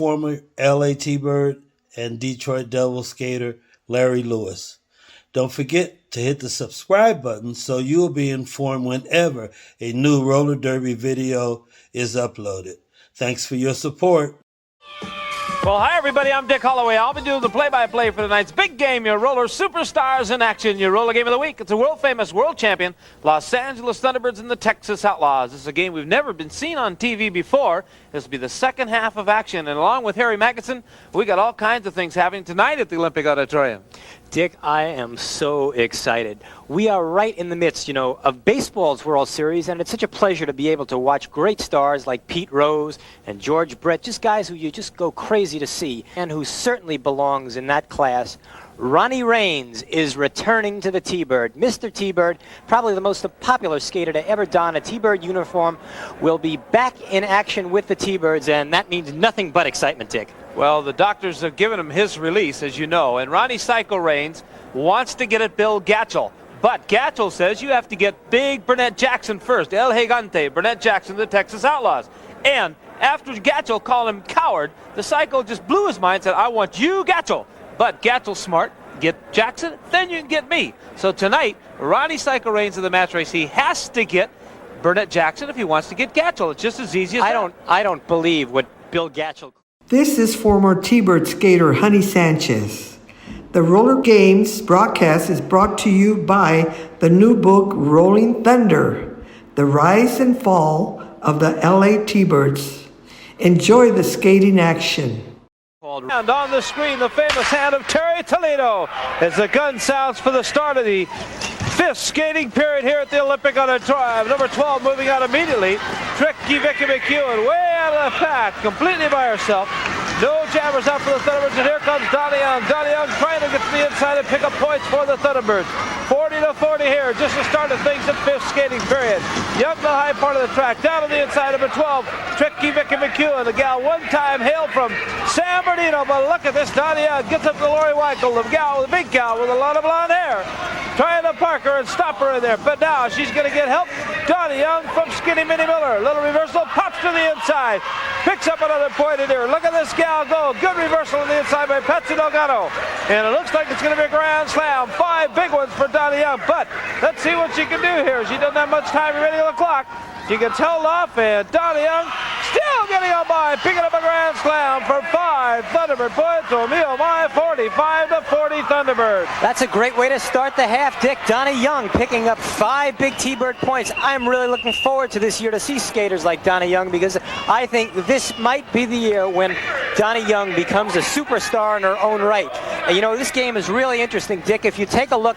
former LA T-Bird and Detroit Devils skater Larry Lewis. Don't forget to hit the subscribe button so you'll be informed whenever a new roller derby video is uploaded. Thanks for your support. Well, hi, everybody. I'm Dick Holloway. I'll be doing the play-by-play for tonight's big game, your roller superstars in action, your roller game of the week. It's a world-famous world champion, Los Angeles Thunderbirds and the Texas Outlaws. This is a game we've never been seen on TV before. This will be the second half of action, and along with Harry Magidson, we got all kinds of things happening tonight at the Olympic Auditorium. Dick, I am so excited. We are right in the midst, of baseball's World Series, and it's such a pleasure to be able to watch great stars like Pete Rose and George Brett, just guys who you just go crazy to see, and who certainly belongs in that class. Ronnie Rains is returning to the T-Bird. Mr. T-Bird, probably the most popular skater to ever don a T-Bird uniform, will be back in action with the T-Birds, and that means nothing but excitement, Dick. Well, the doctors have given him his release, as you know, and Ronnie Psycho Rains wants to get at Bill Gatchel. But Gatchel says you have to get big Burnett Jackson first. El Gigante, Burnett Jackson, the Texas Outlaws. And after Gatchel called him coward, the Psycho just blew his mind and said, I want you, Gatchel. But Gatchel's smart. Get Jackson, then you can get me. So tonight, Ronnie Psycho Rains in the match race. He has to get Burnett Jackson if he wants to get Gatchel. It's just as easy as that. I don't believe what Bill Gatchel... This is former T-Bird skater Honey Sanchez. The Roller Games broadcast is brought to you by the new book Rolling Thunder, The Rise and Fall of the LA T-Birds. Enjoy the skating action. And on the screen, the famous hand of Terry Toledo as the gun sounds for the start of the fifth skating period here at the Olympic Auditorium. Number 12 moving out immediately. Tricky Vicky McEwen way out of the pack, completely by herself. No jammers out for the Thunderbirds, and here comes Donnie Young. Donnie Young trying to get to the inside and pick up points for the Thunderbirds. 40-40 here, just the start of things at fifth skating period. Young the high part of the track, down to the inside, number 12, Tricky Vicky McEwen. The gal one time hailed from San Bernardino, but look at this, Donnie Young gets up to Lori Weichel, the big gal with a lot of blonde hair. Trying to park her and stop her in there, but now she's going to get help. Donnie Young from Skinny Minnie Miller. Little reversal, pops to the inside. Picks up another point in here. Look at this gal go. Good reversal on the inside by Patsy Delgado. And it looks like it's going to be a grand slam. 5 big ones for Donnie Young, but let's see what she can do here. She doesn't have much time remaining on the clock. She gets held off, and Donnie Young still getting on by, picking up a grand slam for 5 Thunderbird points. Oh, me, oh my, 45-40 Thunderbird. That's a great way to start the half, Dick. Donnie Young picking up 5 big T-Bird points. I'm really looking forward to this year to see skaters like Donnie Young, because I think this might be the year when Donnie Young becomes a superstar in her own right. And, this game is really interesting, Dick. If you take a look,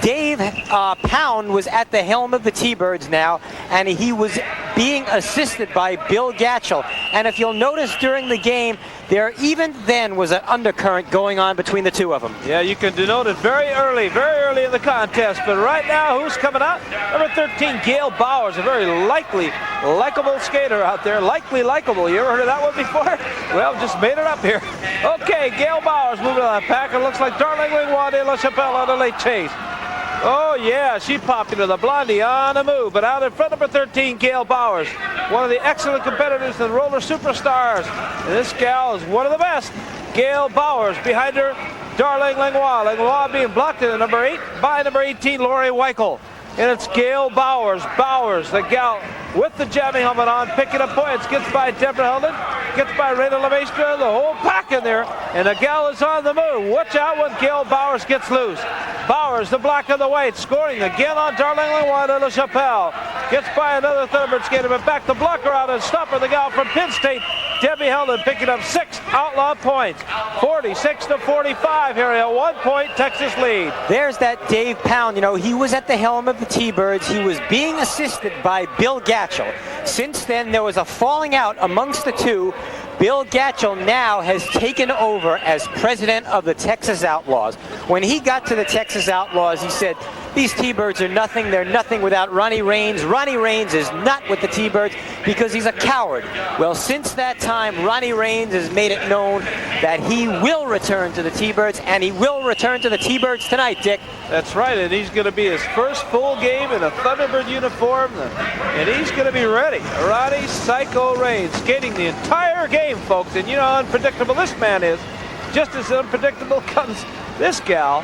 Dave Pound was at the helm of the T-Birds now, and he was being assisted by Bill Gatchel. And if you'll notice during the game, there even then was an undercurrent going on between the two of them. Yeah, you can denote it very early in the contest. But right now, who's coming out? Number 13, Gail Bowers, a very likable skater out there. Likable. You ever heard of that one before? Well, just made it up here. Okay, Gail Bowers moving on the pack. It looks like Darling Lingua de La Chapelle on a late chase. Oh, yeah, she popped into the Blondie on a move, but out in front, number 13, Gail Bowers, one of the excellent competitors and roller superstars. And this gal is one of the best. Gail Bowers behind her, Darling Lingua. Lingua being blocked in at number 8 by number 18, Lori Weichel. And it's Gail Bowers, the gal with the jamming helmet on, picking up points, gets by Deborah Helden, gets by Rena LeMaistre, the whole pack in there, and the gal is on the move. Watch out when Gail Bowers gets loose. Bowers, the black and the white, scoring again on Darling Lingua de La Chapelle. Gets by another Thunderbird skater, but back to block her out and stop her, the gal from Penn State, Debbie Helden, picking up 6 Outlaw points. 46-45 here, a 1-point Texas lead. There's that Dave Pound. He was at the helm of the T-Birds. He was being assisted by Bill Gatchel. Since then, there was a falling out amongst the two. Bill Gatchel now has taken over as president of the Texas Outlaws. When he got to the Texas Outlaws, he said, These T-Birds are nothing. They're nothing without Ronnie Rains. Ronnie Rains is not with the T-Birds because he's a coward. Well, since that time, Ronnie Rains has made it known that he will return to the T-Birds, and he will return to the T-Birds tonight, Dick. That's right, and he's going to be his first full game in a Thunderbird uniform, and he's going to be ready. Ronnie Psycho Rains skating the entire game, folks, and you know how unpredictable this man is. Just as unpredictable comes this gal,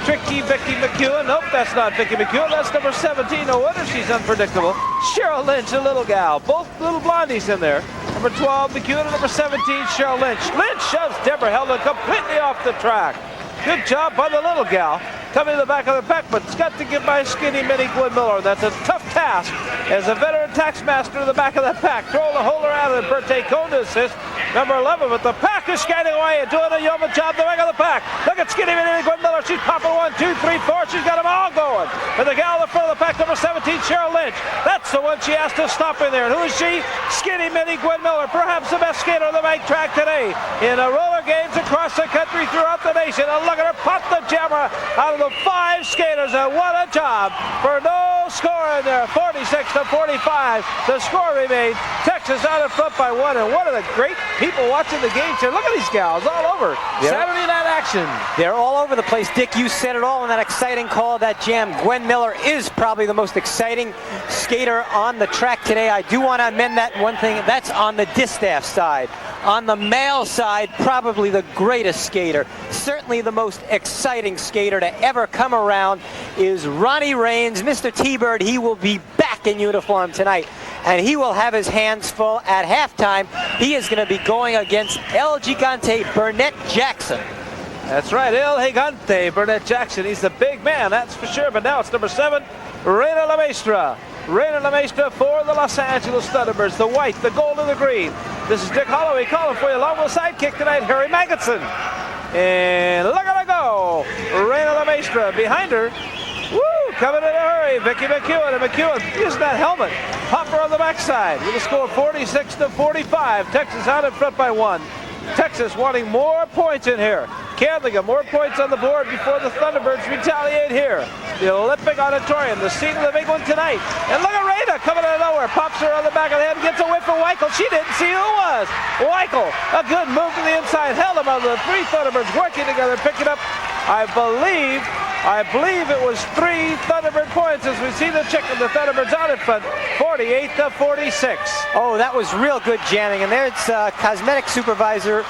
Tricky Vicky McEwen. Nope, that's not Vicky McEwen. That's number 17. No wonder she's unpredictable. Cheryl Lynch, a little gal. Both little blondies in there. Number 12, McEwen, and number 17, Cheryl Lynch. Lynch shoves Deborah Heldon completely off the track. Good job by the little gal. Coming to the back of the pack, but it's got to give by skinny mini Gwen Miller. That's a tough task as a veteran tax master in the back of the pack. Throwing the holder out of the Berthe Cone to assist. Number 11, but the pack is skating away and doing a yeoman job in the back of the pack. Look at skinny mini Gwen Miller. She's popping 1, 2, 3, 4. She's got them all going. And the gal in the front of the pack, number 17, Cheryl Lynch. That's the one she has to stop in there. And who is she? Skinny mini Gwen Miller, perhaps the best skater on the bank track today in the roller games across the country, throughout the nation. And look at her pop the jammer out of the 5 skaters, and what a job for no score in there. 46-45. The score remained Texas out in front by 1, and one of the great people watching the game here. Look at these gals all over. Saturday night action. They're all over the place. Dick, you said it all in that exciting call of that jam. Gwen Miller is probably the most exciting skater on the track today. I do want to amend that one thing. That's on the distaff side. On the male side, probably the greatest skater, certainly the most exciting skater to ever come around is Ronnie Rains. Mr. T-Bird, he will be back in uniform tonight, and he will have his hands full at halftime. He is going to be going against El Gigante Burnett Jackson. That's right, El Gigante Burnett Jackson. He's the big man, that's for sure, but now it's number 7, Reina La Maestra. Reina La Maestra for the Los Angeles Thunderbirds. The white, the gold, and the green. This is Dick Holloway calling for you along with sidekick tonight, Harry Magidson. And look at her go. Reina La Maestra behind her. Woo! Coming in a hurry. Vicky McEwen, and McEwen using that helmet. Hopper on the backside with a score 46-45. Texas out in front by 1. Texas wanting more points in here. Can they get more points on the board before the Thunderbirds retaliate here? The Olympic Auditorium, the scene of the big one tonight. And look at Rada coming out of nowhere. Pops her on the back of the head, gets a whiff from Weichel. She didn't see who it was. Weichel, a good move to the inside. Held him on the 3 Thunderbirds working together, picking up, I believe it was 3 Thunderbird points as we see the the Thunderbirds out in front, 48-46. Oh, that was real good jamming. And there's cosmetic supervisor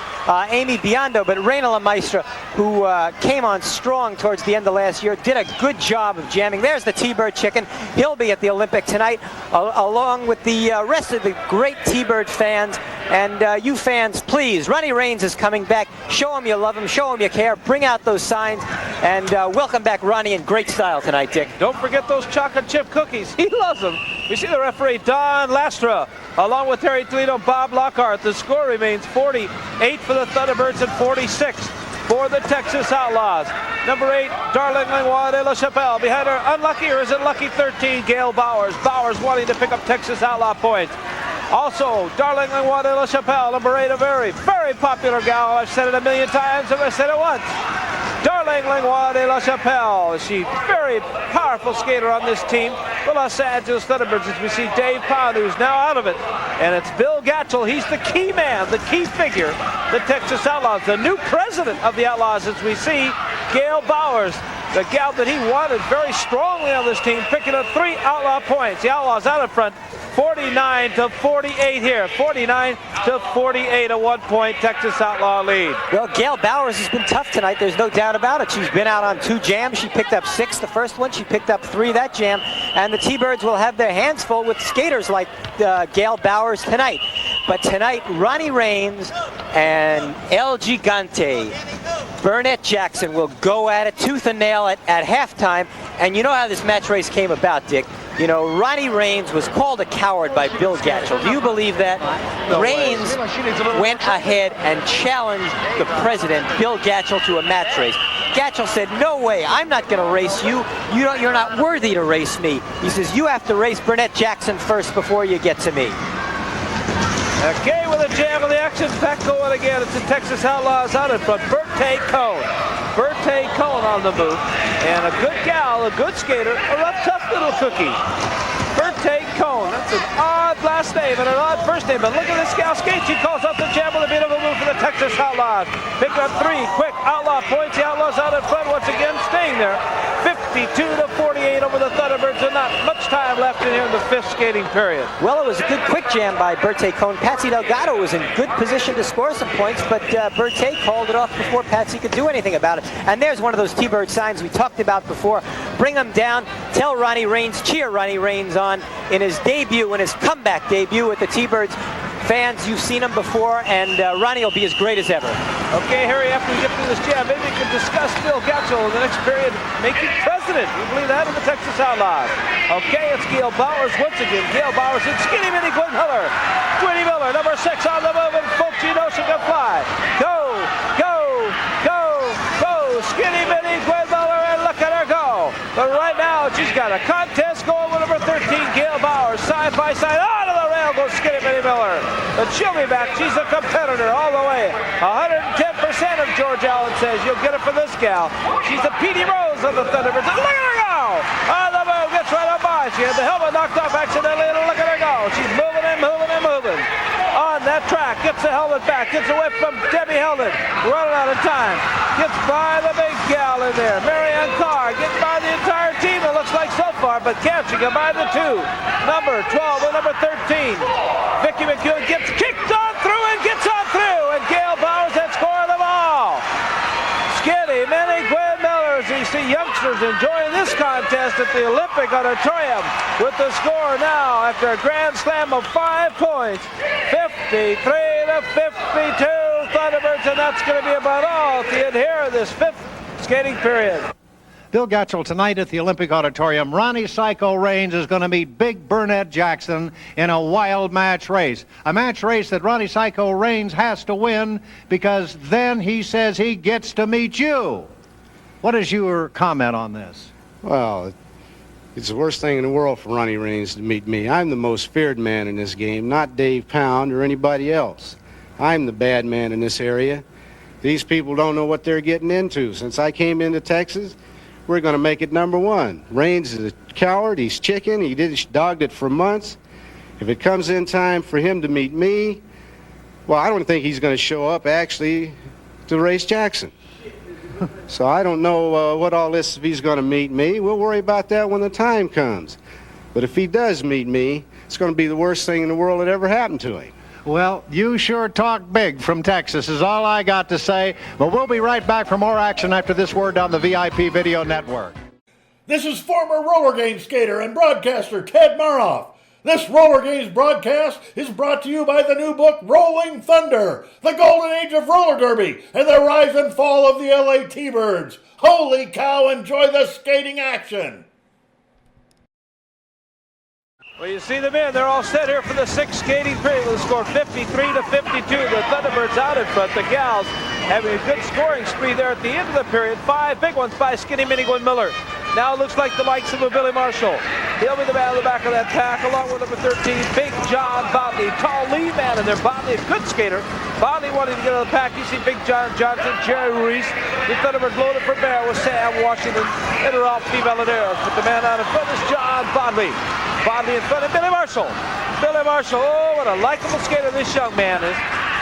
Amy Biondo, but Reina La Maestra, who came on strong towards the end of last year, did a good job of jamming. There's the T-Bird chicken. He'll be at the Olympic tonight, along with the rest of the great T-Bird fans. And you fans, please, Ronnie Rains is coming back. Show him you love him. Show him you care. Bring out those signs. And welcome back, Ronnie, in great style tonight, Dick. Don't forget those chocolate chip cookies. He loves them. We see the referee, Don Lastra, along with Terry Toledo, Bob Lockhart. The score remains 48 for the Thunderbirds and 46 for the Texas Outlaws. Number 8, Darling Langlois de la Chapelle. Behind her, unlucky, or is it lucky 13, Gail Bowers. Bowers wanting to pick up Texas Outlaw points. Also, Darling Langlois de la Chapelle, number 8, a very, very popular gal. I've said it a million times, and I said it once. Darling Langlois de la Chapelle. She's a very powerful skater on this team. The Los Angeles Thunderbirds, as we see Dave Pound, who's now out of it. And it's Bill Gatchell. He's the key man, the key figure, the Texas Outlaws. The new president of the Outlaws, as we see Gail Bowers, the gal that he wanted very strongly on this team, picking up 3 Outlaw points. The Outlaws out in front, 49-48 here. 49-48, a 1-point Texas Outlaw lead. Well, Gail Bowers has been tough tonight. There's no doubt about it. She's been out on 2 jams. She picked up 6 the first one. She picked up 3 that jam. And the T-Birds will have their hands full with skaters like Gail Bowers tonight. But tonight, Ronnie Rains and El Gigante Burnett Jackson will go at it tooth and nail at halftime. And you know how this match race came about, Dick. You know, Ronnie Rains was called a coward by Bill Gatchell. Do you believe that? No, Rains went ahead and challenged the president, Bill Gatchell, to a match race. Gatchell said, no way, I'm not going to race you. You're not worthy to race me. He says, you have to race Burnett Jackson first before you get to me. Okay, with a jam of the action, back going again. It's the Texas Outlaws out in front. Berthe Cone on the move. And a good gal, a good skater, a rough, tough little cookie. Burnett Jackson. That's an odd last name and an odd first name, but look at this gal skate. She calls up the jam with a beautiful move for the Texas Outlaws. Pick up 3 quick Outlaw points. The Outlaws out in front once again, staying there. 52-48 over the Thunderbirds, and not much time left in here in the 5th skating period. Well, it was a good quick jam by Burnett Jackson. Patsy Delgado was in good position to score some points, but Burnett called it off before Patsy could do anything about it. And there's one of those T-Bird signs we talked about before. Bring them down, tell Ronnie Rains, cheer Ronnie Rains on in his debut, in his comeback debut with the T-Birds. Fans, you've seen him before, and Ronnie will be as great as ever. Okay, Harry, after we get through this jam, maybe we can discuss Bill Gatchell in the next period making president. You believe that in the Texas Outlaws? Okay, it's Gail Bowers once again. Gail Bowers and skinny mini Gwen Miller. Gwynny Miller, number 6 on the move, and folks, you know she can fly. Go, go, go, go. Skinny mini Gwen Miller, and look at her go. But right now, she's got a contest going with number 13, Gail Bowers. Side by side, out of the rail goes Skinny Mini Miller. But she'll be back. She's a competitor all the way. 110% of George Allen says you'll get it for this gal. She's the Petey Rose of the Thunderbirds. And look at her go! On the move, gets right on by. She had the helmet knocked off accidentally, and look at her go. She's moving and moving and moving. On that track, gets the helmet back, gets away from Debbie Heldon, running out of time. Gets by the big gal in there. Marianne Carr gets by the entire team, it looks like so far, but can't she get by the 2? Number 12 and number 13. Vicky McEwen gets kicked on through and gets on through, and Gail Bowers had scored them all. Skinny Mini Gwen Miller, as you see youngsters enjoying this contest at the Olympic Auditorium with the score now after a grand slam of 5 points, 53-52 Thunderbirds, and that's going to be about all at the end here of this 5th skating period. Bill Gatchell tonight at the Olympic Auditorium. Ronnie Psycho Rains is going to meet Big Burnett Jackson in a wild match race. A match race that Ronnie Psycho Rains has to win, because then he says he gets to meet you. What is your comment on this? Well, it's the worst thing in the world for Ronnie Rains to meet me. I'm the most feared man in this game, not Dave Pound or anybody else. I'm the bad man in this area. These people don't know what they're getting into. Since I came into Texas, we're going to make it number 1. Rains is a coward. He's chicken. He dogged it for months. If it comes in time for him to meet me, well, I don't think he's going to show up, actually, to race Jackson. So I don't know what all this, if he's going to meet me. We'll worry about that when the time comes. But if he does meet me, it's going to be the worst thing in the world that ever happened to him. Well, you sure talk big from Texas is all I got to say. But we'll be right back for more action after this word on the VIP Video Network. This is former roller games skater and broadcaster Ted Maroff. This Roller Games broadcast is brought to you by the new book, Rolling Thunder, the golden age of roller derby and the rise and fall of the LA T-Birds. Holy cow, enjoy the skating action. Well, you see the men, they're all set here for the 6th skating period with a score 53-52. The Thunderbirds out in front. The gals having a good scoring spree there at the end of the period. 5 big ones by Skinny Mini Gwen Miller. Now it looks like the likes of a Billy Marshall. He'll be the man on the back of that pack, along with number 13, Big John Bodley. Tall lead man in there. Bodley, a good skater. Bodley wanting to get on the pack. You see Big John Johnson, Jerry Ruiz. The Thunderbirds loaded for bear with Sam Washington and Ralph Valadares. But the man out in front is John Bodley. Bodley in front of Billy Marshall. Billy Marshall, oh, what a likable skater this young man is.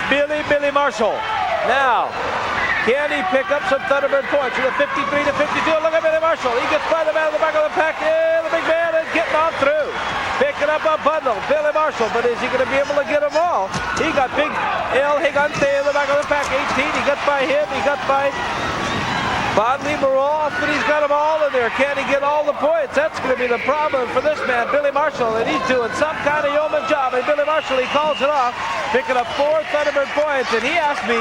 Billy Marshall. Now, can he pick up some Thunderbird points with a 53-52? Look at Billy Marshall. He gets by the man in the back of the pack. Yeah, the big man is getting on through. Picking up a bundle, Billy Marshall. But is he going to be able to get them all? He got Big El Gigante in the back of the pack. 18. He got by him. He got by Bodley Maroff, but he's got them all in there. Can he get all the points? That's going to be the problem for this man, Billy Marshall, and he's doing some kind of yeoman job. And Billy Marshall, he calls it off, picking up 4 Thunderbird points, and he asked me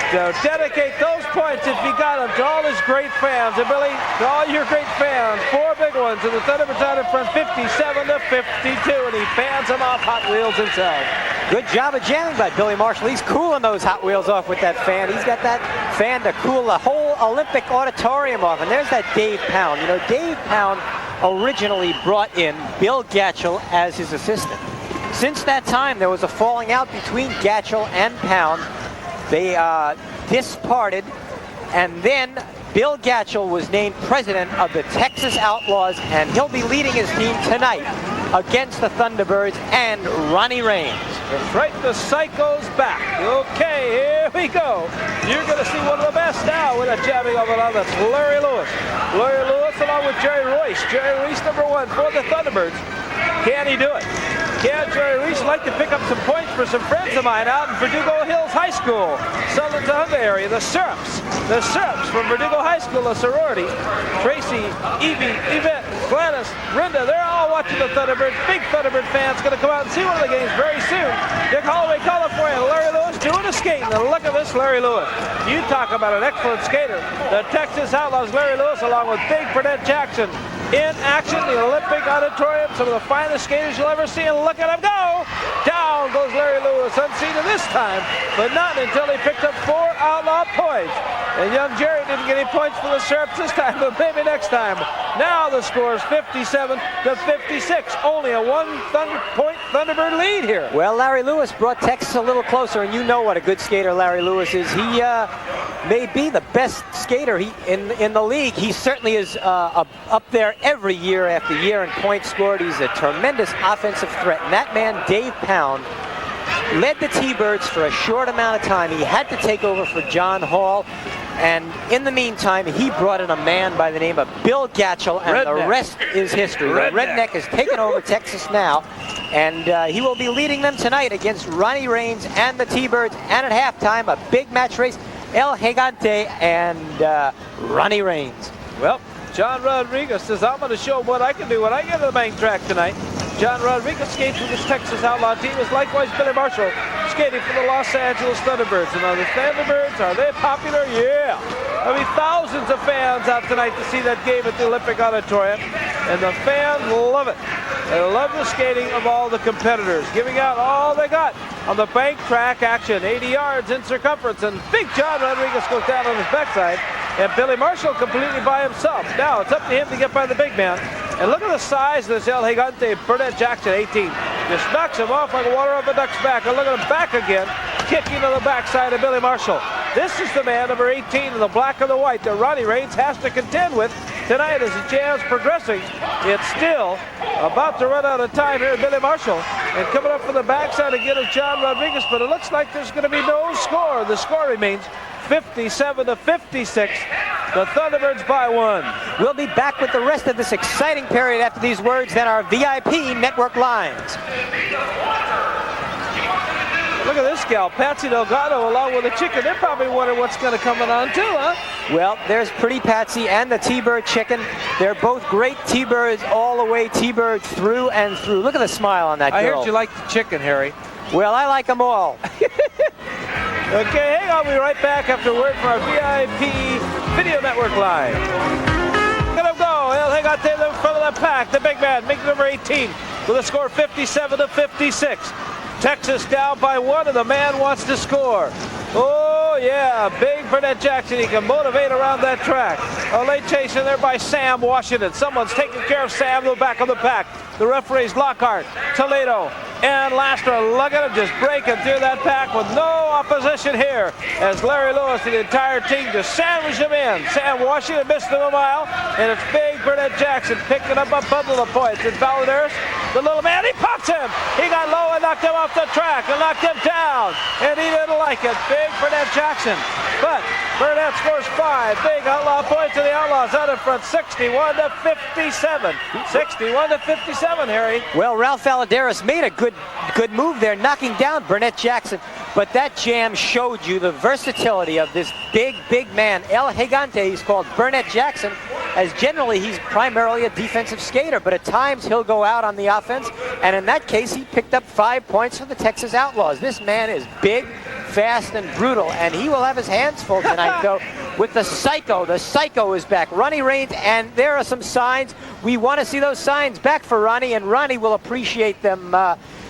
to dedicate those points, if he got them, to all his great fans. And Billy, to all your great fans, 4 big ones, and the Thunderbirds out in front, 57-52, and he fans them off Hot Wheels himself. Good job of jamming by Billy Marshall. He's cooling those Hot Wheels off with that fan. He's got that fan to cool the whole Olympic Auditorium off. And there's that Dave Pound. You know, Dave Pound originally brought in Bill Gatchell as his assistant. Since that time, there was a falling out between Gatchell and Pound. They disparted, and then Bill Gatchel was named president of the Texas Outlaws, and he'll be leading his team tonight against the Thunderbirds and Ronnie Rains. That's right, the Psycho's back. Okay, here we go. You're going to see one of the best now with a jabbing of it on. That's Larry Lewis. Larry Lewis along with Jerry Royce. Jerry Royce, number 1 for the Thunderbirds. Can he do it? Can Jerry Royce like to pick up some points for some friends of mine out in Verdugo Hills High School, Southern Tahunga area? The Syrups from Verdugo High School, a sorority. Tracy, Evie, Yvette, Gladys, Brenda, they're all watching the Thunderbirds. Big Thunderbird fans going to come out and see one of the games very soon. Dick Holloway calling for you. Larry Lewis doing a skating. And look at this Larry Lewis. You talk about an excellent skater. The Texas Outlaws, Larry Lewis, along with Big Burnett Jackson, in action, the Olympic Auditorium. Some of the finest skaters you'll ever see, and look at him go! Down goes Larry Lewis, unseen this time, but not until he picked up 4 Outlaw points. And young Jerry didn't get any points for the Syrups this time, but maybe next time. Now the score is 57-56. Only a 1-point Thunderbird lead here. Well, Larry Lewis brought Texas a little closer, and you know what a good skater Larry Lewis is. He may be the best skater in the league. He certainly is up there every year after year in points scored. He's a tremendous offensive threat. And that man, Dave Pound, led the T-Birds for a short amount of time. He had to take over for John Hall. And in the meantime, he brought in a man by the name of Bill Gatchel, and the rest is history. The Redneck has taken over Texas now, and he will be leading them tonight against Ronnie Rains and the T-Birds. And at halftime, a big match race, El Gigante and Ronnie Rains. Well, John Rodriguez says, I'm going to show him what I can do when I get to the main track tonight. John Rodriguez skates with his Texas Outlaw team, is likewise Billy Marshall skating for the Los Angeles Thunderbirds. And are the Thunderbirds, are they popular? Yeah. I mean, thousands of fans out tonight to see that game at the Olympic Auditorium. And the fans love it. They love the skating of all the competitors, giving out all they got on the bank track action, 80 yards in circumference. And big John Rodriguez goes down on his backside. And Billy Marshall completely by himself. Now it's up to him to get by the big man. And look at the size of this El Gigante, Burnett Jackson, 18. Just knocks him off like water off a duck's back. And look at him back again, kicking to the backside of Billy Marshall. This is the man, number 18, in the black and the white, that Ronnie Rains has to contend with tonight as the jam's progressing. It's still about to run out of time here, Billy Marshall. And coming up from the backside again is John Rodriguez, but it looks like there's going to be no score. The score remains 57-56. The Thunderbirds by 1. We'll be back with the rest of this exciting period after these words, then our VIP network lines. Look at this gal, Patsy Delgado, along with the chicken. They're probably wondering what's going to come on too, huh? Well, there's Pretty Patsy and the T-Bird chicken. They're both great T-Birds all the way, T-Bird through and through. Look at the smile on that girl. I heard you like the chicken, Harry. Well, I like them all. Okay, hang on. We'll be right back after word from our VIP Video Network line. Look at him go. El Gigante in front of the pack. The big man, making number 18, with a score 57-56. Texas down by 1, and the man wants to score. Oh, yeah, big Burnett Jackson. He can motivate around that track. A late chase in there by Sam Washington. Someone's taking care of Sam, the back of the pack. The referees, Lockhart, Toledo, and Lastra. Look at him just breaking through that pack with no opposition here as Larry Lewis and the entire team just sandwich him in. Sam Washington missed him a mile, and it's big Burnett Jackson picking up a bundle of points. And Valadares, the little man, he pops him. He got low and knocked him off the track and knocked him down, and he didn't like it. Big Burnett Jackson. But Burnett scores 5 big Outlaw points to the Outlaws out in front, 61-57. 61-57, Harry. Well, Ralph Valadares made a good move there, knocking down Burnett Jackson. But that jam showed you the versatility of this big man. El Gigante, he's called Burnett Jackson, as generally he's primarily a defensive skater, but at times he'll go out on the offense, and in that case he picked up 5 points for the Texas Outlaws. This man is big, fast, and brutal, and he will have his hands full tonight, though, with the Psycho. The Psycho is back. Ronnie Rains, and there are some signs. We want to see those signs back for Ronnie, and Ronnie will appreciate them.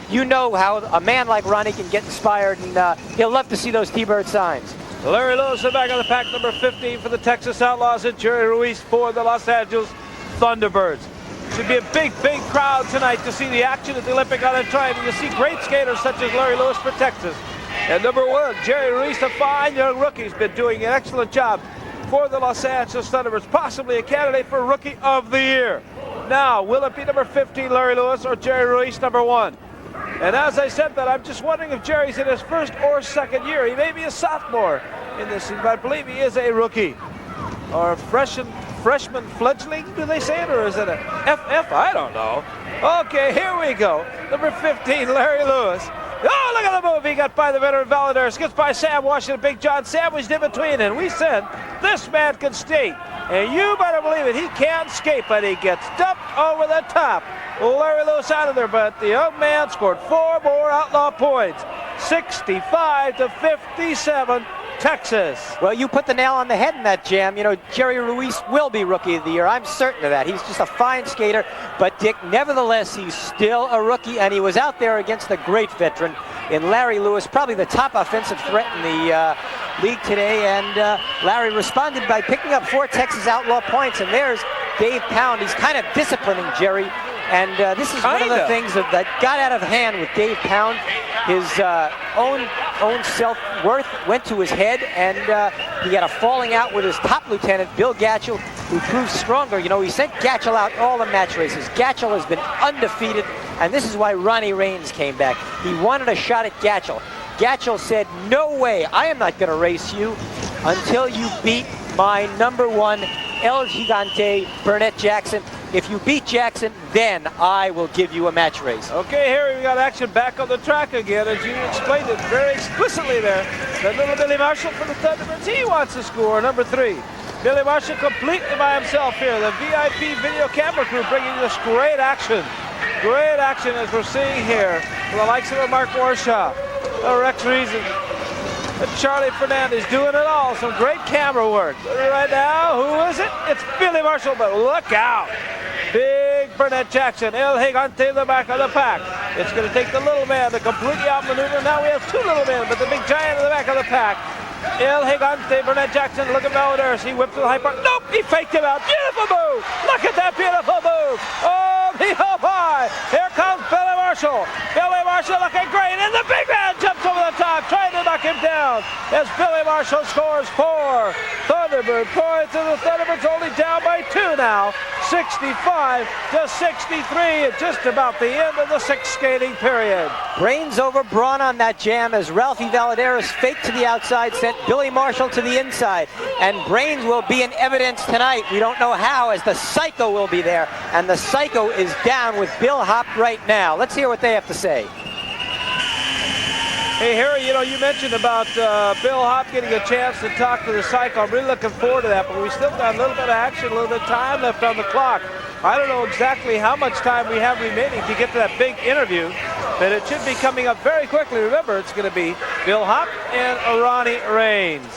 You know how a man like Ronnie can get inspired, and he'll love to see those T-Bird signs. Larry Lewis is back on the pack, number 15 for the Texas Outlaws, and Jerry Ruiz for the Los Angeles Thunderbirds. Should be a big crowd tonight to see the action at the Olympic Auditorium and to see great skaters such as Larry Lewis for Texas. And number 1, Jerry Ruiz, a fine young rookie, has been doing an excellent job for the Los Angeles Thunderbirds, possibly a candidate for Rookie of the Year. Now, will it be number 15, Larry Lewis, or Jerry Ruiz, number 1? And as I said that, I'm just wondering if Jerry's in his first or second year. He may be a sophomore in this season, but I believe he is a rookie. Or a freshman fledgling, do they say it? Or is it a FF? I don't know. Okay, here we go. Number 15, Larry Lewis. Oh, look at the move. He got by the veteran Valadares. Gets by Sam Washington. Big John sandwiched in between. And we said, this man can skate. And you better believe it. He can skate, but he gets dumped over the top. Larry Lewis out of there, but the young man scored 4 more Outlaw points. 65-57. Texas. Well, you put the nail on the head in that, Jam. You know, Jerry Ruiz will be Rookie of the Year. I'm certain of that. He's just a fine skater. But, Dick, nevertheless, he's still a rookie, and he was out there against the great veteran in Larry Lewis, probably the top offensive threat in the league today. And Larry responded by picking up 4 Texas Outlaw points. And there's Dave Pound. He's kind of disciplining Jerry. And this is one of the things that got out of hand with Dave Pound. His own self-worth went to his head, and he had a falling out with his top lieutenant, Bill Gatchell, who proved stronger. You know, he sent Gatchell out all the match races. Gatchell has been undefeated, and this is why Ronnie Rains came back. He wanted a shot at Gatchell. Gatchell said, no way, I am not going to race you until you beat my number 1 El Gigante, Burnett Jackson. If you beat Jackson, then I will give you a match race. Okay, here we got action back on the track again, as you explained it very explicitly there. That little Billy Marshall for the Thunderbirds, he wants to score, number 3. Billy Marshall completely by himself here. The VIP video camera crew bringing this great action. Great action as we're seeing here. The likes of Mark Warshaw, Rex Reason, Charlie Fernandez doing it all. Some great camera work. Right now, who is it? It's Billy Marshall, but look out. Big Burnett Jackson, El Gigante in the back of the pack. It's going to take the little man to completely outmaneuver. Now we have 2 little men, but the big giant in the back of the pack. El Gigante, Burnett Jackson, look at Valadares. He whipped to the high part. Nope, he faked him out. Beautiful move. Look at that beautiful move. Oh, high. Here comes Billy Marshall. Billy Marshall looking great, and the big man jumps over the top, trying to knock him down. As Billy Marshall scores 4 Thunderbird points, and the Thunderbirds only down by 2 now. 65-63 at just about the end of the 6th skating period. Brains over brawn on that, Jam, as Ralphie Valadares faked to the outside, sent Billy Marshall to the inside. And Brains will be in evidence tonight. We don't know how, as the Psycho will be there. And the Psycho is down with Bill Hopp right now. Let's hear what they have to say. Hey, Harry, you know, you mentioned about Bill Hopp getting a chance to talk to the Psycho. I'm really looking forward to that, but we still got a little bit of action, a little bit of time left on the clock. I don't know exactly how much time we have remaining to get to that big interview, but it should be coming up very quickly. Remember, it's going to be Bill Hopp and Ronnie Rains.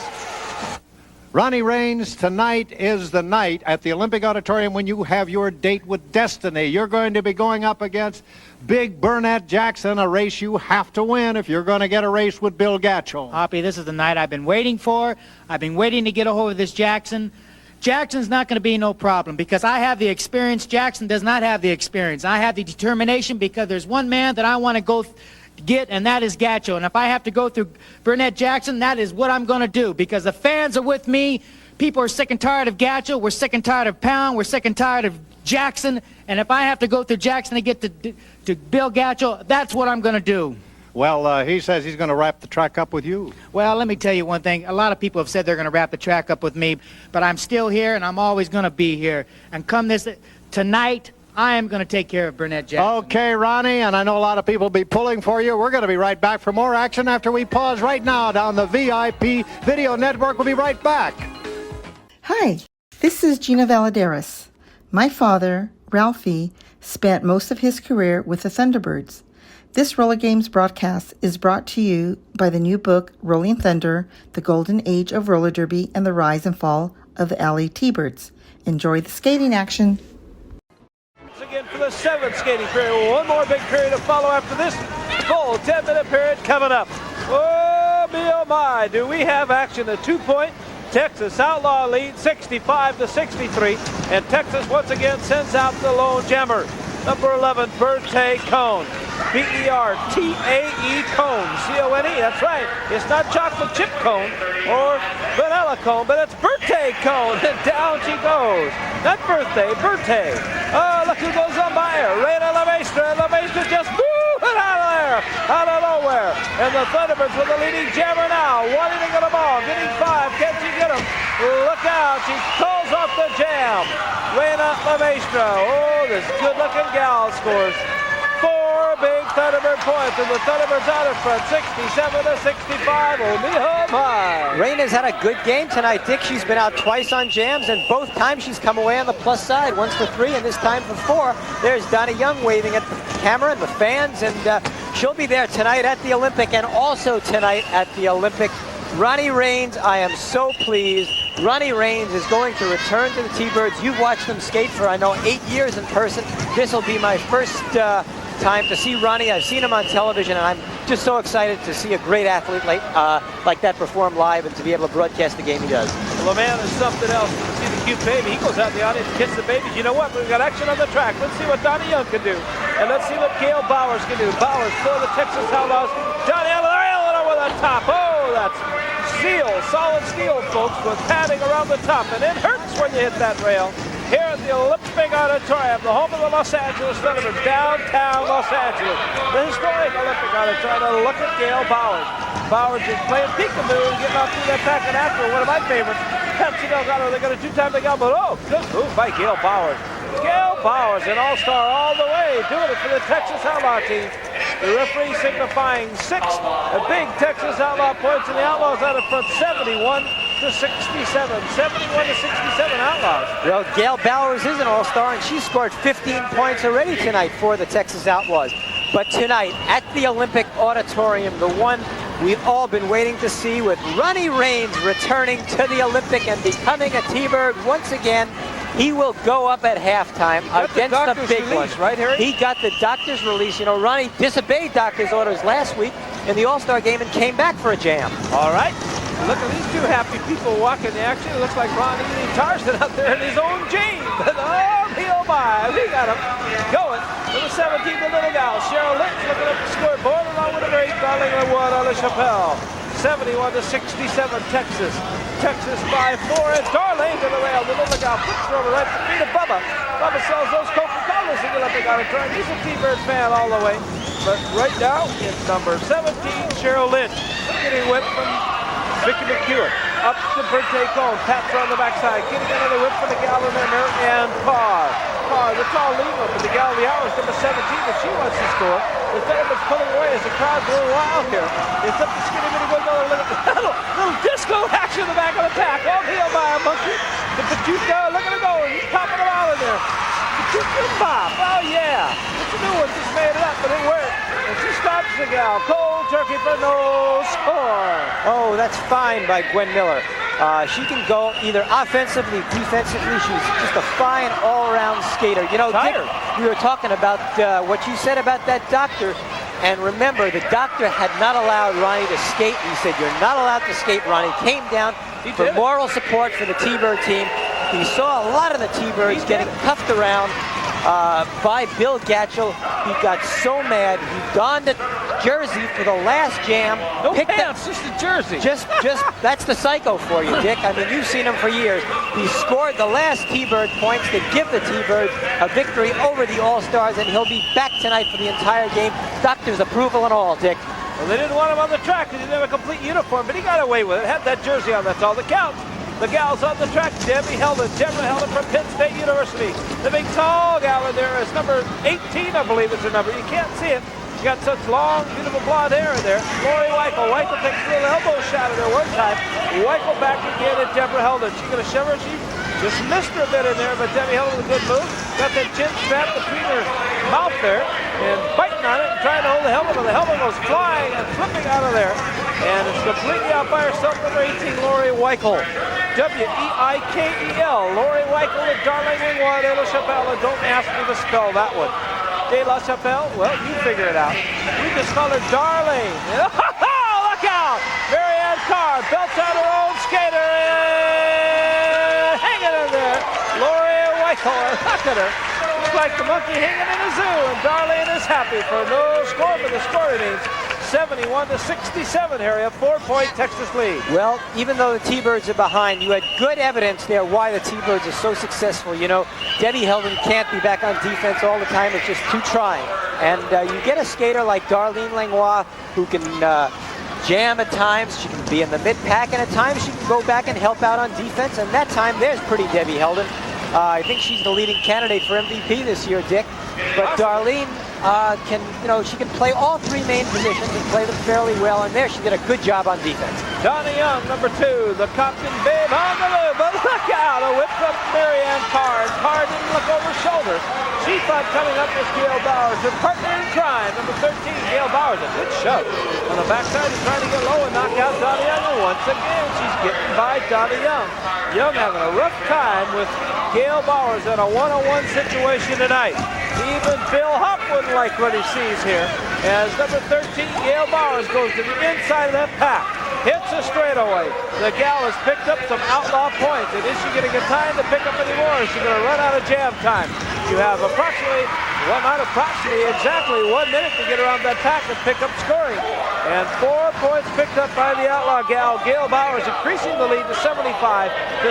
Ronnie Rains, tonight is the night at the Olympic Auditorium when you have your date with destiny. You're going to be going up against Big Burnett Jackson, a race you have to win if you're going to get a race with Bill Gatchell. Hoppy, this is the night I've been waiting for. I've been waiting to get a hold of this Jackson. Jackson's not going to be no problem because I have the experience. Jackson does not have the experience. I have the determination because there's one man that I want to go get, and that is Gatchell. And if I have to go through Burnett Jackson, that is what I'm going to do because the fans are with me. People are sick and tired of Gatchell. We're sick and tired of Pound. We're sick and tired of Jackson. And if I have to go through Jackson to get to Bill Gatchell, that's what I'm going to do. Well, he says he's going to wrap the track up with you. Well, let me tell you one thing. A lot of people have said they're going to wrap the track up with me, but I'm still here, and I'm always going to be here. And come tonight, I am going to take care of Burnett Jackson. Okay, Ronnie, and I know a lot of people will be pulling for you. We're going to be right back for more action after we pause right now down the VIP Video Network. We'll be right back. Hi, this is Gina Valadares. My father, Ralphie, spent most of his career with the Thunderbirds. This Roller Games broadcast is brought to you by the new book, Rolling Thunder, The Golden Age of Roller Derby and the Rise and Fall of the LA T-Birds. Enjoy the skating action. Again for the 7th skating period. One more big period to follow after this full 10-minute period coming up. Oh, me oh my, do we have action. A 2-point Texas Outlaw lead, 65-63. And Texas once again sends out the lone jammer. Number 11, Berte Cone. B-E-R-T-A-E cone. C-O-N-E, that's right. It's not chocolate chip cone or vanilla cone, but it's birthday cone. And down she goes. Not birthday, birthday. Oh, look who goes on by her. Reina La Maestra. La Maestra just moving out of there, out of nowhere. And the Thunderbirds with the leading jammer now, wanting to get them all. Getting 5. Can she get them? Look out. She calls off the jam. Reina La Maestra. Oh, this good-looking gal scores 4 big Thunderbird points, and the Thunderbirds out in front, 67-65. Oh, my. Reina's had a good game tonight, Dick. She's been out twice on jams, and both times she's come away on the plus side. Once for 3, and this time for 4. There's Donnie Young waving at the camera and the fans, and she'll be there tonight at the Olympic, and also tonight at the Olympic. Ronnie Rains, I am so pleased. Ronnie Rains is going to return to the T-Birds. You've watched them skate for, I know, 8 years in person. This will be my first time to see Ronnie. I've seen him on television, and I'm just so excited to see a great athlete like that perform live and to be able to broadcast the game he does. Well, the man is something else. You see the cute baby. He goes out in the audience, kisses the babies. You know what? We've got action on the track. Let's see what Donnie Young can do. And let's see what Gail Bowers can do. Bowers for the Texas Outlaws. Johnny on the rail and over the top. Oh, that's steel, solid steel, folks, with padding around the top. And it hurts when you hit that rail. Here at the Olympic Auditorium, the home of the Los Angeles Thunderbirds, downtown Los Angeles. The historic Olympic Auditorium. And look at Gail Bowers. Bowers is playing peekaboo, getting off through that back and after. One of my favorites, Patsy Delgado. They got a 2-time big elbow. Oh, good move by Gail Bowers. Gail Bowers, an all-star all the way, doing it for the Texas Outlaw team. The referee signifying 6 big Texas Outlaw points, and the Outlaws out in front 71-67. 71-67 Outlaws. Well, Gail Bowers is an all-star, and she scored 15 points already tonight for the Texas Outlaws. But tonight, at the Olympic Auditorium, the one we've all been waiting to see, with Ronnie Rains returning to the Olympic and becoming a T-Bird once again. He will go up at halftime against the big ones. Right, Harry? He got the doctor's release. You know, Ronnie disobeyed doctor's orders last week in the All-Star game and came back for a jam. All right. Look at these 2 happy people walking the action. It looks like Ronnie Tarzan out there in his own jeans. But oh my, we got him going. Number 17, the little gal, Cheryl Lynch, looking up the scoreboard along with a great Darling LeWard on the Chappelle. 71-67, Texas. Texas by 4, and Darlene to the rail. The little gal puts her over right to the feet of Bubba. Bubba sells those Coca-Colas in the Olympic Auditorium. He's a T-Bird fan all the way. But right now, it's number 17, Cheryl Lynch, getting whipped from Vicky McEwen. Up to birthday cone. Pats her on the backside. Getting another whip for the gal in there. Mary Ann Parr. Parr, the tall lead one, but the gal of the hour is number 17, but she wants to score. The Thunderbirds pulling away as the crowd's a little wild here. It's up to Skinny Bitty Goodfellow. Look at the little disco action in the back of the pack. All heel by a monkey. The Pachuca, look at him go. He's popping them out in there. Pachuca Bop. Oh, yeah. It's a new one. Just made it up, but it worked. And she stops the gal. Cold turkey for no score. Oh, that's fine by Gwen Miller. She can go either offensively, defensively. She's just a fine all-around skater. You know, Dick, we were talking about what you said about that doctor. And remember, the doctor had not allowed Ronnie to skate. He said, "You're not allowed to skate, Ronnie." Came down for moral support for the T-Bird team. He saw a lot of the T-Birds getting cuffed around by Bill Gatchell. He got so mad, he donned a jersey for the last jam. No pants, just a jersey. Just, that's the psycho for you, Dick. I mean, you've seen him for years. He scored the last T-Bird points to give the T-Birds a victory over the All-Stars, and he'll be back tonight for the entire game. Doctor's approval and all, Dick. Well, they didn't want him on the track because he didn't have a complete uniform, but he got away with it. Had that jersey on, that's all that counts. The gals on the track, Debbie Heldon from Penn State University. The big tall gal in there is number 18, I believe is her number. You can't see it. She got such long, beautiful blonde hair in there. Lori Weichel. Weichel takes a little elbow shot at her one time. Weichel back again at Deborah Heldon. She's going to shove her. She just missed her a bit in there, but Debbie Heldon with a good move. Got that chin strap between her mouth there and biting on it and trying to hold the helmet, but the helmet goes flying and flipping out of there. And it's completely out by herself, number 18, Lori Weichel. W-E-I-K-E-L. Lori Weichel at Darling LeWard de la Chapelle. Don't ask me to spell that one. De la Chapelle? Well, you figure it out. We just call her Darling. Look out! Mary Ann Carr belts out her own skater. Hanging in there. Lori Weichel. Look at her. looks like the monkey hanging in a zoo, and Darlene is happy for no score, but the score remains 71-67, Harry, a 4-point Texas lead. Well, even though the T-Birds are behind, you had good evidence there why the T-Birds are so successful. You know, Debbie Heldon can't be back on defense all the time. It's just too trying. And you get a skater like Darlene Langlois who can jam at times. She can be in the mid-pack, and at times she can go back and help out on defense. And that time, there's pretty Debbie Heldon. I think she's the leading candidate for MVP this year, Dick. But Darlene she can play all three main positions and play them fairly well. And there, she did a good job on defense. Donnie Young, number 2, the Compton babe on the move. But look out, a whip from Marianne Carr. Carr didn't look over her shoulder. She thought coming up was Gail Bowers. Her partner in crime, number 13, Gail Bowers. A good shove. On the backside, he's trying to get low and knock out Donnie Young. And once again, she's getting by Donnie Young. Young having a rough time with Gail Bowers in a one-on-one situation tonight. Even Bill Huff wouldn't like what he sees here as number 13, Gail Bowers, goes to the inside of that pack. Hits a straightaway. The gal has picked up some outlaw points. And is she going to get time to pick up any more? Is she going to run out of jam time? You have exactly 1 minute to get around that pack and pick up scoring. And 4 points picked up by the outlaw gal, Gail Bowers, increasing the lead to 75-67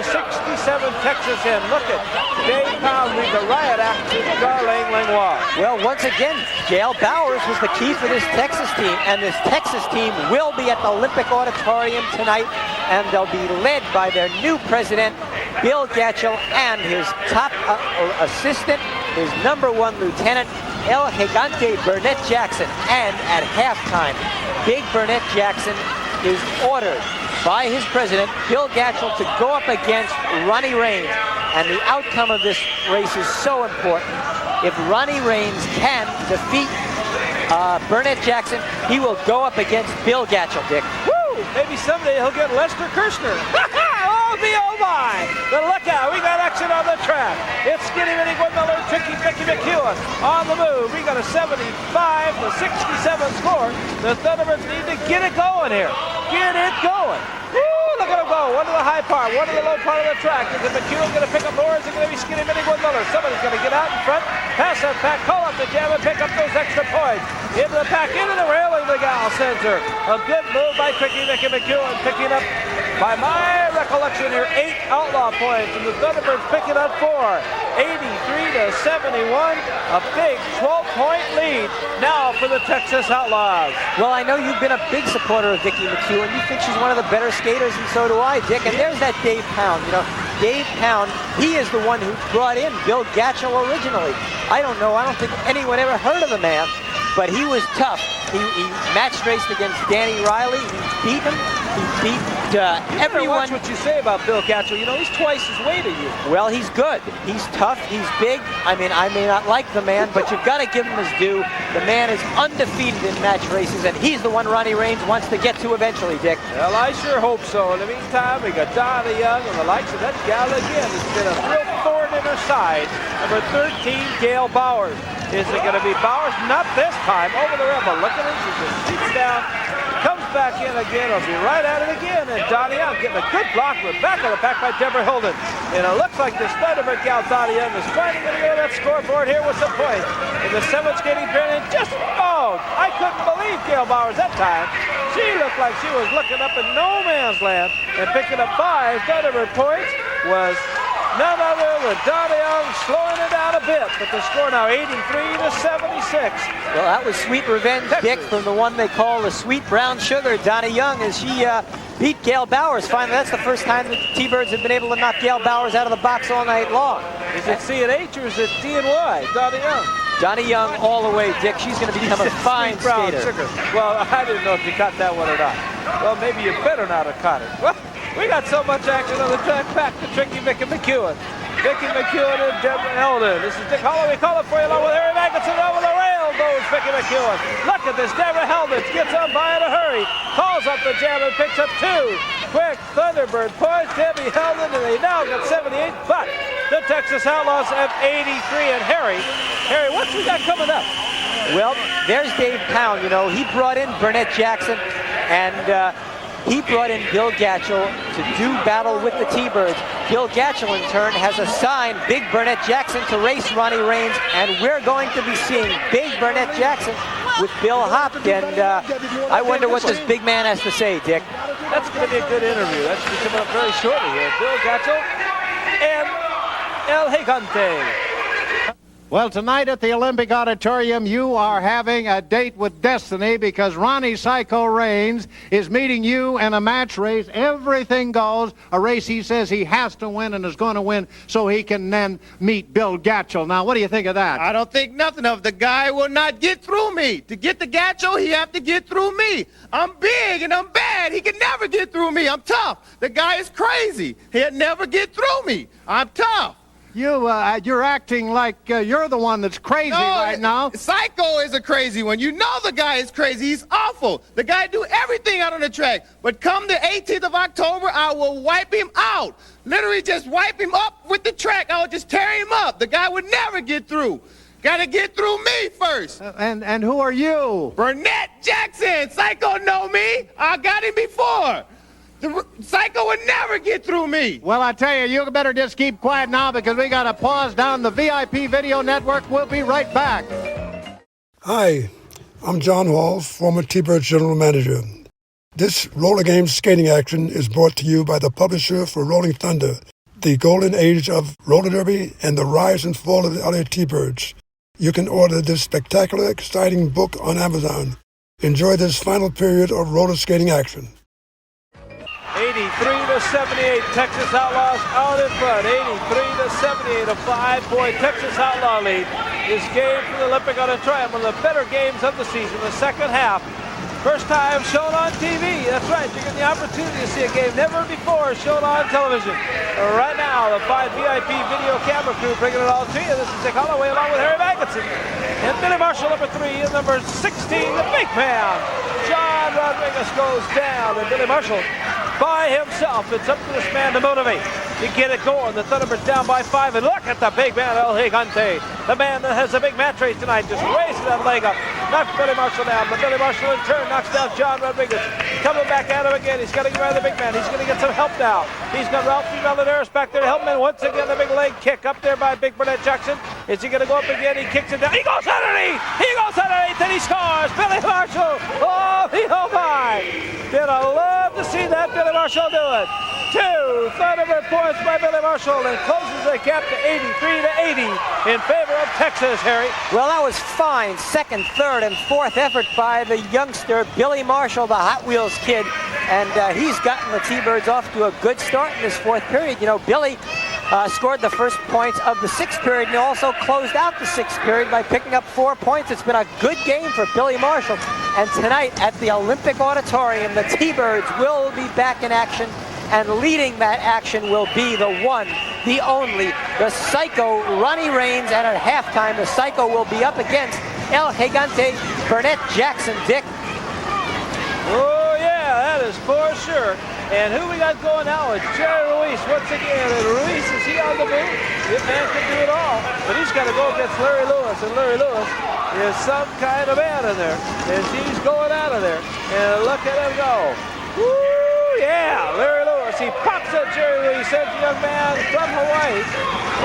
Texas in. Look at Dave Pound lead the riot act to Darlene Langlois. Well, once again, Gail Bowers was the key for this Texas team, and this Texas team will be at the Olympic Auditorium tonight, and they'll be led by their new president, Bill Gatchell, and his top assistant, his number 1 lieutenant, El Gigante Burnett Jackson. And at halftime, Big Burnett Jackson is ordered by his president, Bill Gatchell, to go up against Ronnie Rains. And the outcome of this race is so important. If Ronnie Rains can defeat Burnett Jackson, he will go up against Bill Gatchell, Dick. Woo! Maybe someday he'll get Lester Kirshner. Oh my! But look out, we got action on the track. It's Skinny Minnie Gwendolyn, Tricky Mickey McEwen on the move. We got a 75-67 score. The Thunderbirds need to get it going here. Get it going. Woo! Look at him go. One to the high part, one to the low part of the track. Is it McEwen going to pick up more? Is it going to be Skinny Minnie Gwendolyn? Somebody's going to get out in front, pass that pack, call up the jam, and pick up those extra points. Into the pack, into the railing, the gal sends her. A good move by Tricky Mickey McEwen, picking up, by my recollection here, 8 outlaw points, and the Thunderbirds picking up 4. 83-71, a big 12-point lead now for the Texas Outlaws. Well, I know you've been a big supporter of Vicki McEwen. You think she's one of the better skaters, and so do I, Dick. And there's that Dave Pound. You know, Dave Pound, he is the one who brought in Bill Gatchell originally. I don't think anyone ever heard of the man, but he was tough. He match raced against Danny Riley. He beat him. He beat everyone. Watch what you say about Bill Gatchell. You know, he's twice his weight of you. Well, he's good. He's tough. He's big. I mean, I may not like the man, but you've got to give him his due. The man is undefeated in match races, and he's the one Ronnie Rains wants to get to eventually, Dick. Well, I sure hope so. In the meantime, we got Donnie Young and the likes of that gal again. It's been a real thorn in her side. Number 13, Gail Bowers. Is it going to be Bowers? Not this time. Over the rim, but look at her. She just sits down, comes back in again. It'll be right at it again. And Donnie Young getting a good block with back of the pack by Deborah Hilden. And it looks like this Thunderbird gal, Donnie Young, is finally going to go to that scoreboard here with some points. In the 7th skating period, and just, I couldn't believe Gail Bowers that time. She looked like she was looking up in no man's land, and picking up 5 Thunderbird points was none other than Donnie Young, slowing it down a bit, but the score now 83-76. Well, that was sweet revenge, Texas. Dick, from the one they call the sweet brown sugar, Donnie Young, as she beat Gail Bowers. Finally, that's the first time the T-Birds have been able to knock Gail Bowers out of the box all night long. Is it C and H or is it D and Y? Donnie Young. Donnie Young all the way, Dick. She's going to become a fine skater. Sugar. Well, I didn't know if you caught that one or not. Well, maybe you better not have caught it. Well, we got so much action on the track. Back to Tricky Mickey McEwen. Vicky McEwen and Deborah Eldon. This is Dick Holloway. Call it for you along with Harry Magnuson. Over the rail goes Vicky McEwen. Look at this. Deborah Eldon gets on by in a hurry. Calls up the jam and picks up 2. Quick Thunderbird points. Debbie Eldon, and they now got 78. But the Texas Outlaws have 83. And Harry, what's we got coming up? Well, there's Dave Pound. You know, he brought in Burnett Jackson, and He brought in Bill Gatchel to do battle with the T-Birds. Bill Gatchel, in turn, has assigned Big Burnett Jackson to race Ronnie Rains, and we're going to be seeing Big Burnett Jackson with Bill Hopp. And I wonder what this big man has to say, Dick. That's going to be a good interview. That should be coming up very shortly here. Bill Gatchel and El Gigante. Well, tonight at the Olympic Auditorium, you are having a date with destiny because Ronnie Psycho Rains is meeting you in a match race. Everything goes. A race he says he has to win and is going to win so he can then meet Bill Gatchel. Now, what do you think of that? I don't think nothing of. The guy will not get through me. To get to Gatchel, he have to get through me. I'm big and I'm bad. He can never get through me. I'm tough. The guy is crazy. He'll never get through me. I'm tough. You're acting like you're the one that's crazy right now. Psycho is a crazy one. You know the guy is crazy. He's awful. The guy do everything out on the track. But come the 18th of October, I will wipe him out. Literally just wipe him up with the track. I will just tear him up. The guy would never get through. Got to get through me first. And who are you? Burnett Jackson. Psycho know me. I got him before. The Psycho would never get through me. Well, I tell you, you better just keep quiet now because we got to pause down the VIP Video Network. We'll be right back. Hi, I'm John Hall, former T-Bird General Manager. This roller game skating action is brought to you by the publisher for Rolling Thunder, the golden age of roller derby and the rise and fall of the LA T-Birds. You can order this spectacular, exciting book on Amazon. Enjoy this final period of roller skating action. 83-78, Texas Outlaws out in front. 83-78, a 5-point Texas Outlaw lead. This game from the Olympic Auditorium, one of the better games of the season. The second half, first time shown on TV. That's right, you're getting the opportunity to see a game never before shown on television. Right now, the fine VIP video camera crew bringing it all to you. This is Dick Holloway along with Harry Magnuson. And Billy Marshall, number 3, and number 16, the big man. John Rodriguez goes down, and Billy Marshall by himself. It's up to this man to motivate, to get it going. The Thunderbirds down by 5, and look at the big man, El Gigante. The man that has a big match race tonight, just raising that leg up. Knocks Billy Marshall down, but Billy Marshall in turn knocks down John Rodriguez. Coming back at him again. He's got to get rid of the big man. He's going to get some help now. He's got Ralphie Valadares back there to help him. And once again, the big leg kick up there by Big Burnett Jackson. Is he going to go up again? He kicks it down. He goes underneath. He goes underneath, and he scores. Billy Marshall. Oh my. Did I love to see that Billy Marshall do it. 2 Thunderbird points by Billy Marshall and closes the gap to 83-80 in favor of Texas, Harry. Well, that was fine. Second, third, and fourth effort by the youngster Billy Marshall, the Hot Wheels kid. And he's gotten the T-Birds off to a good start in this fourth period. You know, Billy scored the first points of the sixth period and also closed out the sixth period by picking up 4 points. It's been a good game for Billy Marshall. And tonight at the Olympic Auditorium, the T-Birds will be back in action. And leading that action will be the one, the only, the Psycho Ronnie Rains. And at halftime, the Psycho will be up against El Gigante Burnett Jackson. Dick. Oh, yeah, that is for sure. And who we got going now is Jerry Ruiz once again. And Ruiz, is he on the move? This man can do it all. But he's got to go against Larry Lewis. And Larry Lewis is some kind of man in there as he's going out of there. And look at him go. Woo! Yeah, Larry Lewis. He pops at Jerry Ruiz, sends the young man from Hawaii.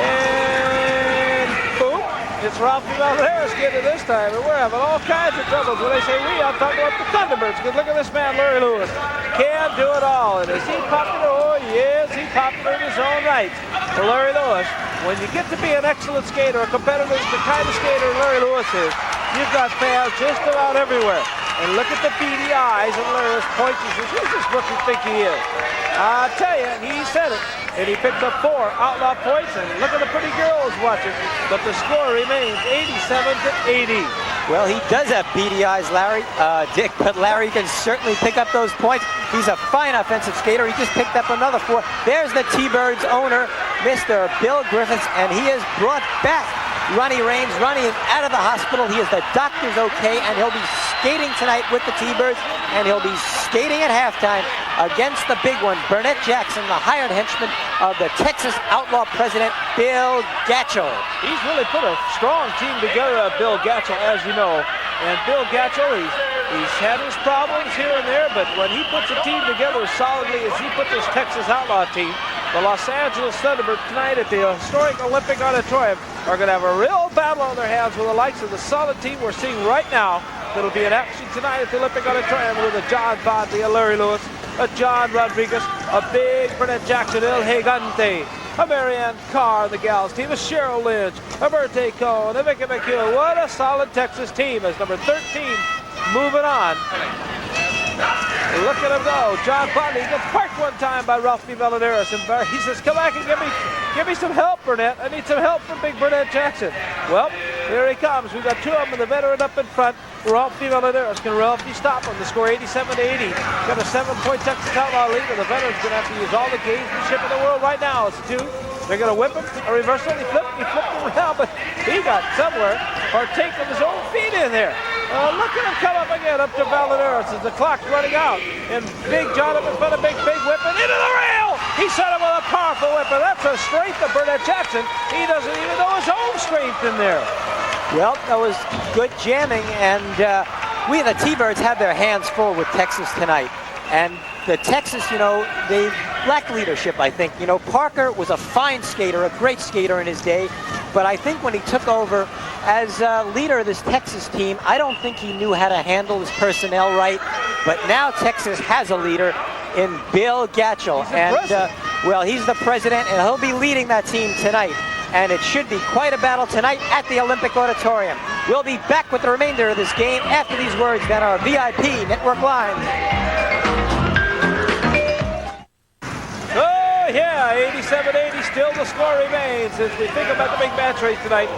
And boom, it's Ralphie Valadares getting it this time. And we're having all kinds of troubles. When they say we, I'm talking about the Thunderbirds. Because look at this man, Larry Lewis. Can do it all. And is he popular? Oh, yes, he's popular in his own right. For Larry Lewis, when you get to be an excellent skater, a competitor, the kind of skater Larry Lewis is, you've got fans just about everywhere. And look at the beady eyes and Larry Lewis points and says, who's this rookie think he is? I tell you, he said it. And he picked up 4 outlaw points, and look at the pretty girls watching. But the score remains 87-80. Well, he does have beady eyes, Larry, Dick, but Larry can certainly pick up those points. He's a fine offensive skater. He just picked up another 4. There's the T-Birds owner, Mr. Bill Griffiths, and he has brought back Ronnie Rains. Ronnie is out of the hospital. He is the doctor's okay, and he'll be skating tonight with the T-Birds, and he'll be skating at halftime against the big one, Burnett Jackson, the hired henchman of the Texas Outlaw president, Bill Gatchel. He's really put a strong team together, Bill Gatchel, as you know. And Bill Gatchel, he's He's had his problems here and there, but when he puts a team together as solidly as he put this Texas Outlaw team, the Los Angeles Thunderbirds tonight at the historic Olympic Auditorium are going to have a real battle on their hands with the likes of the solid team we're seeing right now that'll be in action tonight at the Olympic Auditorium with a John Bondi, a Larry Lewis, a John Rodriguez, a big Burnett Jackson, El Gigante, a Marianne Carr on the gals team, a Cheryl Lynch, a Berthe Cohn, a Vicky McHugh. What a solid Texas team as number 13 moving on. Look at him go. John Bondi gets parked one time by Ralphie Valadares, and he says, come back and give me some help, Burnett. I need some help from big Burnett Jackson. Well, here he comes. We've got two of them and the veteran up in front. Ralphie Valadares. Can Ralphie stop him? The score 87-80. Got a 7-point Texas Outlaw lead, and the veteran's going to have to use all the gamesmanship in the world right now. It's two. They're going to whip him, a reversal. He flipped him around, but he got somewhere partake of his own feet in there. Look at him come up again, up to Valadares as the clock's running out. And Big John up in front of Big whip and into the rail! He set him with a powerful whip, and that's a strength of Burnett Jackson. He doesn't even know his own strength in there. Well, that was good jamming, and we the T-Birds have their hands full with Texas tonight. And the Texas, they lack leadership, I think. Parker was a fine skater, a great skater in his day, but I think when he took over as leader of this Texas team, I don't think he knew how to handle his personnel right. But now Texas has a leader in Bill Gatchell, and he's the president, and he'll be leading that team tonight. And it should be quite a battle tonight at the Olympic Auditorium. We'll be back with the remainder of this game after these words that are VIP Network Line. Oh yeah, 87-80, still the score remains as we think about the big match race tonight.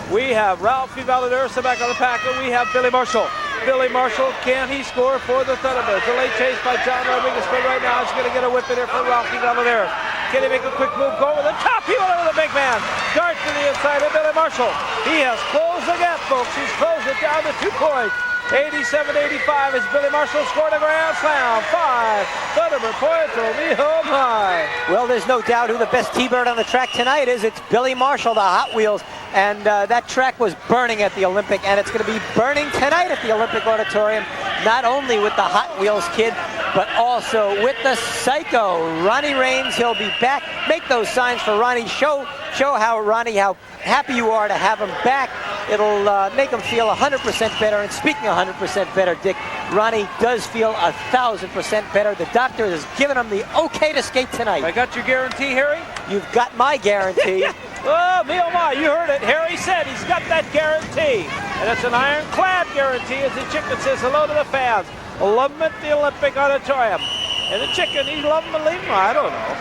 We have Ralphie Valadares back on the pack, and we have Billy Marshall. Billy Marshall, can he score for the Thunderbirds? A late chase by John Rodriguez, but right now he's going to get a whip in here for Ralphie Valadares. Can he make a quick move, go over the top? He went over the big man. Dart to the inside of Billy Marshall. He has closed the gap, folks. He's closed it down to 2 points. 87-85 as Billy Marshall scored a grand slam. 5 Thunderbird points will be home high. Well, there's no doubt who the best T-Bird on the track tonight is. It's Billy Marshall, the Hot Wheels. And that track was burning at the Olympic, and it's going to be burning tonight at the Olympic Auditorium, not only with the Hot Wheels kid, but also with the Psycho. Ronnie Rains, he'll be back. Make those signs for Ronnie. Show Ronnie how happy you are to have him back. It'll make him feel 100% better. And speaking 100% better, Dick, Ronnie does feel 1,000% better. The doctor has given him the okay to skate tonight. I got your guarantee, Harry? You've got my guarantee. Oh, me oh my, you heard it. Harry said he's got that guarantee. And it's an ironclad guarantee as the chicken says hello to the fans. Love him at the Olympic Auditorium. And the chicken, he love him and leave him, I don't know.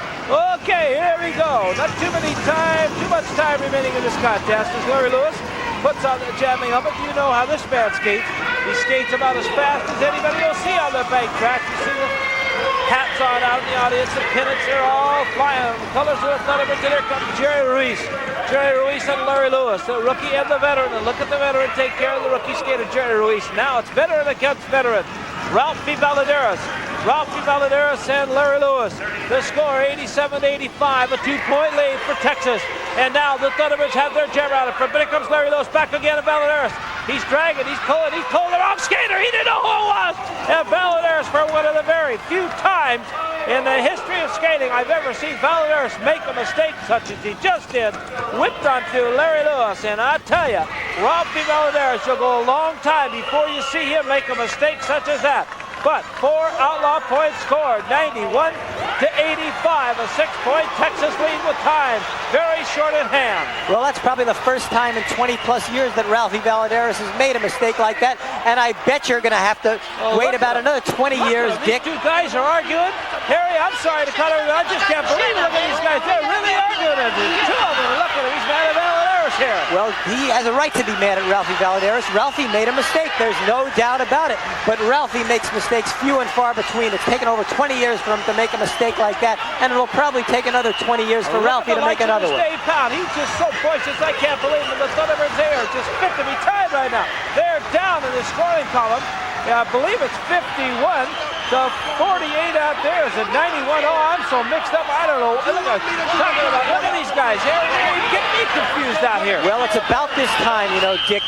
Okay, here we go. Not too much time remaining in this contest as Larry Lewis puts on the jamming helmet. You know how this man skates. He skates about as fast as anybody you'll see on the bank track. You see the hats on out in the audience, the pennants are all flying. The colors of the Thunderbirds, and here comes Jerry Ruiz. Jerry Ruiz and Larry Lewis, the rookie and the veteran. And look at the veteran take care of the rookie skater, Jerry Ruiz. Now it's veteran against veteran. Ralphie Valadares and Larry Lewis. The score 87-85, a 2-point lead for Texas. And now the Thunderbirds have their jam out in front. But here comes Larry Lewis back again at Valadares. He's dragging, he's pulling the wrong skater. He didn't know who it was. And Valadares, for one of the very few times in the history of skating I've ever seen Valadares make a mistake such as he just did, whipped onto Larry Lewis. And I tell you, Ralphie Valadares, you'll go a long time before you see him make a mistake such as that. But 4 Outlaw points scored, 91-85, a 6-point Texas lead with time. Very short in hand. Well, that's probably the first time in 20-plus years that Ralphie Valadares has made a mistake like that, and I bet you're going to have to wait about another 20 years, Dick. These two guys are arguing. Harry, I'm sorry to cut over. I just can't believe it. Look at these guys. They're really arguing. And the two of them, look at him. He's mad at Valadares here. Well, he has a right to be mad at Ralphie Valadares. Ralphie made a mistake. There's no doubt about it. But Ralphie makes mistakes few and far between. It's taken over 20 years for him to make a mistake like that, and it'll probably take another 20 years for Ralphie to make another one. Dave Pound. He's just so boisterous. I can't believe it. The Thunderbirds there just fit to be tied right now. They're down in the scoring column. I believe it's 51 to 48 out there. Is it 91? Oh, I'm so mixed up. I don't know. Look at these guys. Here, you get me confused out here. Well, it's about this time, Dick.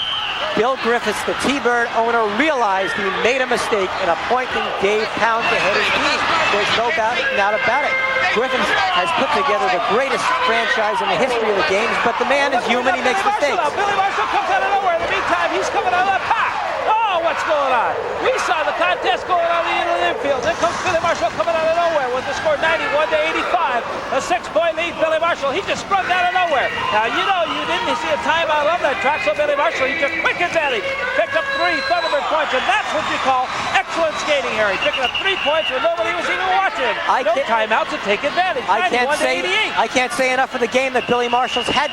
Bill Griffiths, the T-Bird owner, realized he made a mistake in appointing Dave Pound to head his team. There's no doubt about it. Griffiths has put together the greatest franchise in the history of the games, but the man is human. He makes mistakes. Billy Marshall comes out of nowhere. In the meantime, he's coming out of the pack. Oh, what's going on? We saw the contest going on in the infield. Then comes Billy Marshall coming out of nowhere with the score 91-85. A 6-point lead, Billy Marshall. He just sprung out of nowhere. Now, you know, you didn't see a timeout on that track, so Billy Marshall, he took quick advantage. Picked up 3 Thunderbird points, and that's what you call excellent skating, Harry. Picking up 3 points when nobody was even watching. No timeout to take advantage. I can't say enough of the game that Billy Marshall's had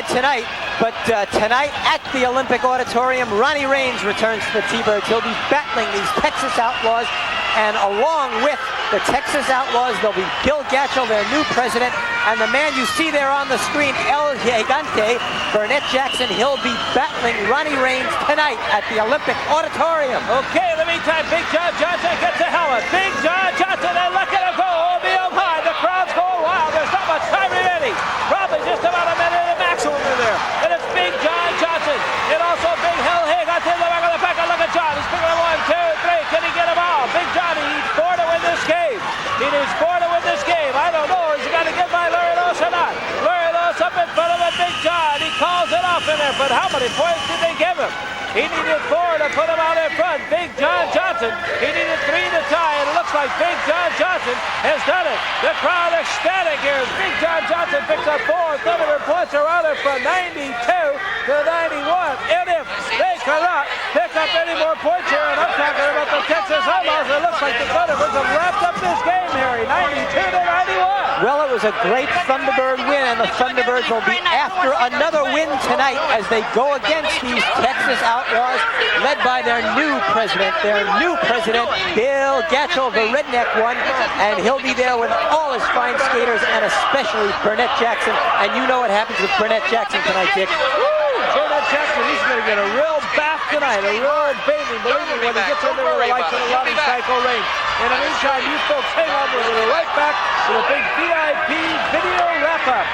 tonight. But tonight at the Olympic Auditorium, Ronnie Rains returns to the T-Birds. He'll be battling these Texas Outlaws, and along with the Texas Outlaws, there'll be Bill Gatchell, their new president, and the man you see there on the screen, El Gigante, Burnett Jackson. He'll be battling Ronnie Rains tonight at the Olympic Auditorium. Okay, in the meantime, Big John Johnson gets a helmet. Big John Johnson, and look at him go. Oh, be up high. The crowd's going wild. There's not much time remaining. Probably just about a minute and maximum in there. And it's Big John Johnson. And also Big Hell Hig on the back of the back. And look at John. He's picking up 1, 2, 3. Can he get them all? Big John, he needs 4 to win this game. He needs 4 to win this game. I don't know. Is he got to get by Larry Lewis or not? Larry Lewis up in front of him. Big John. He calls it off in there. But how many points did they give him? He needed 4 to put him out in front. Big John Johnson, he needed 3 to tie, and it looks like Big John Johnson has done it. The crowd ecstatic here. Big John Johnson picks up 4. Thunderbird points are out in front, 92 to 91. And if they cannot pick up any more points here, and I'm talking about the Texas Outlaws, it looks like the Thunderbirds have wrapped up this game, Harry, 92 to 91. Well, it was a great Thunderbird win, and the Thunderbirds will be after another win tonight as they go against these Texas Outlaws, led by their new president, Bill Gatchell, the redneck one, and he'll be there with all his fine skaters, and especially Burnett Jackson. And you know what happens with Burnett Jackson tonight, Dick. Burnett Jackson, he's going to get a real bath tonight, a real bathing, believe me, when he gets in there with the lights and the Ronnie Psycho Rains. In the meantime, you folks hang on, we're going to be right back with a big VIP video wrap-up.